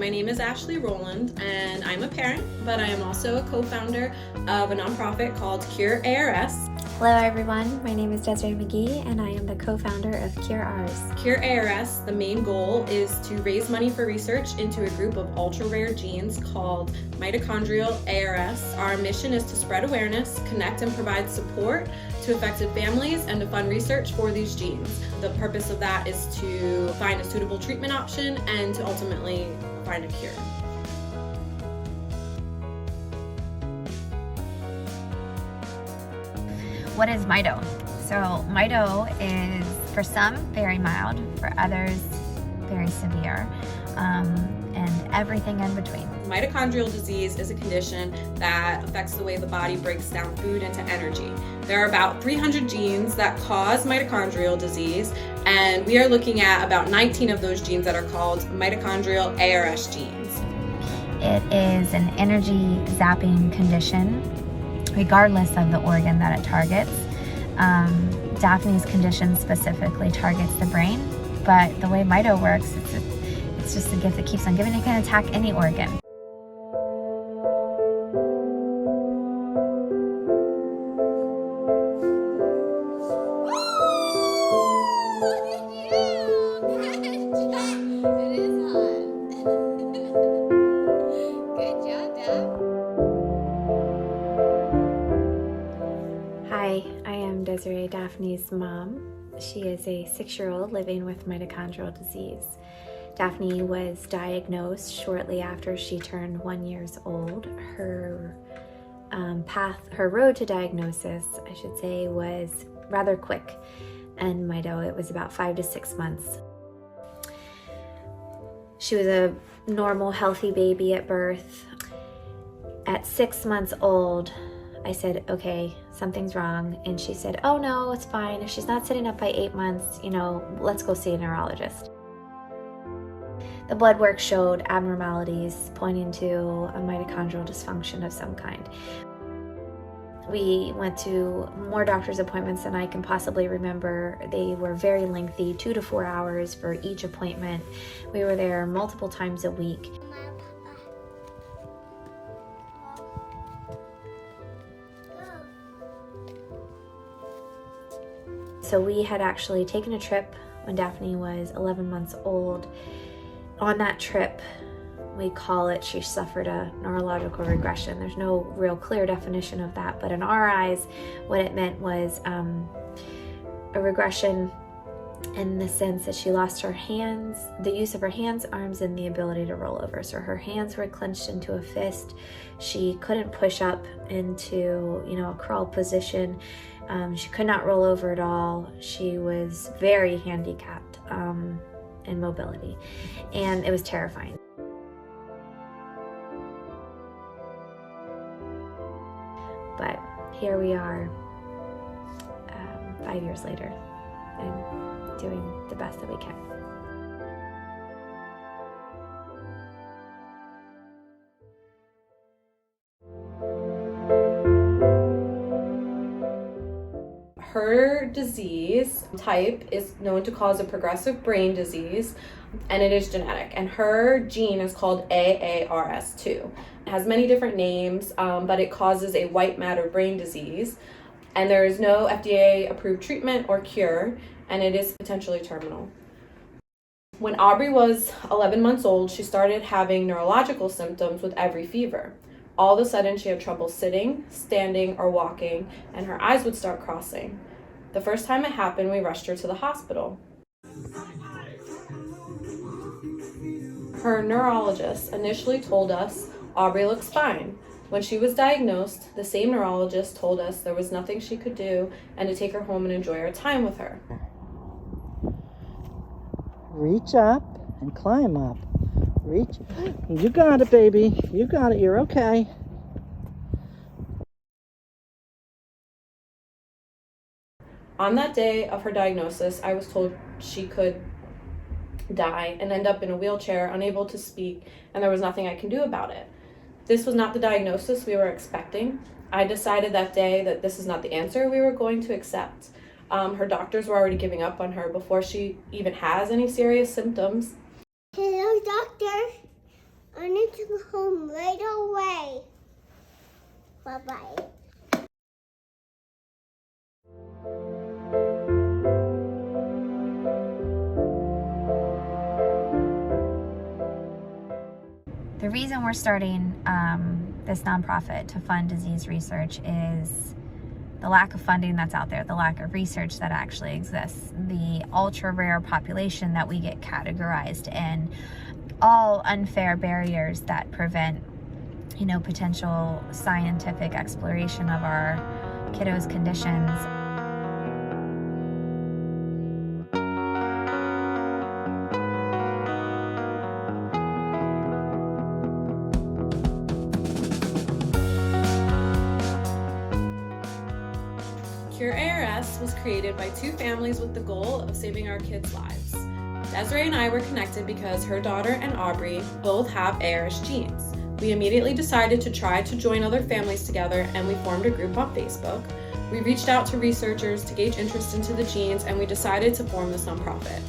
my name is Ashley Rowland, and I'm a parent, but I am also a co-founder of a nonprofit called CureARS. Hello everyone, my name is Desiree McGee and I am the co-founder of CureARS. CureARS, the main goal is to raise money for research into a group of ultra-rare genes called mitochondrial ARS. Our mission is to spread awareness, connect and provide support to affected families and to fund research for these genes. The purpose of that is to find a suitable treatment option and to ultimately find a cure. What is mito? So mito is for some very mild, for others very severe, and everything in between. Mitochondrial disease is a condition that affects the way the body breaks down food into energy. There are about 300 genes that cause mitochondrial disease, and we are looking at about 19 of those genes that are called mitochondrial ARS genes. It is an energy zapping condition, regardless of the organ that it targets. Daphne's condition specifically targets the brain, but the way mito works, it's just a gift that keeps on giving. It can attack any organ. Hi, I am Desiree, Daphne's mom. She is a 6-year-old living with mitochondrial disease. Daphne was diagnosed shortly after she turned 1 year old. Her road to diagnosis, I should say, was rather quick. And mito, it was about 5 to 6 months. She was a normal, healthy baby at birth. At 6 months old, I said, okay, something's wrong. And she said, oh no, it's fine. If she's not sitting up by 8 months, let's go see a neurologist. The blood work showed abnormalities pointing to a mitochondrial dysfunction of some kind. We went to more doctor's appointments than I can possibly remember. They were very lengthy, 2 to 4 hours for each appointment. We were there multiple times a week. So we had actually taken a trip when Daphne was 11 months old. On that trip, we call it, she suffered a neurological regression. There's no real clear definition of that, but in our eyes, what it meant was a regression in the sense that she lost her hands, the use of her hands, arms, and the ability to roll over. So her hands were clenched into a fist. She couldn't push up into, a crawl position. She could not roll over at all. She was very handicapped in mobility, and it was terrifying. But here we are 5 years later and doing the best that we can. Her disease type is known to cause a progressive brain disease, and it is genetic. And her gene is called AARS2. It has many different names, but it causes a white matter brain disease. And there is no FDA-approved treatment or cure, and it is potentially terminal. When Aubrey was 11 months old, she started having neurological symptoms with every fever. All of a sudden, she had trouble sitting, standing, or walking, and her eyes would start crossing. The first time it happened, we rushed her to the hospital. Her neurologist initially told us, Aubrey looks fine. When she was diagnosed, the same neurologist told us there was nothing she could do and to take her home and enjoy our time with her. Reach up and climb up. Reach. You got it, baby. You got it. You're okay. On that day of her diagnosis, I was told she could die and end up in a wheelchair, unable to speak, and there was nothing I can do about it. This was not the diagnosis we were expecting. I decided that day that this is not the answer we were going to accept. Her doctors were already giving up on her before she even has any serious symptoms. Hello, doctor. I need to go home right away. Bye-bye. The reason we're starting this nonprofit to fund disease research is the lack of funding that's out there, the lack of research that actually exists, the ultra rare population that we get categorized in, all unfair barriers that prevent, you know, potential scientific exploration of our kiddos' conditions. CureARS was created by two families with the goal of saving our kids' lives. Desiree and I were connected because her daughter and Aubrey both have ARS genes. We immediately decided to try to join other families together, and we formed a group on Facebook. We reached out to researchers to gauge interest into the genes, and we decided to form this nonprofit.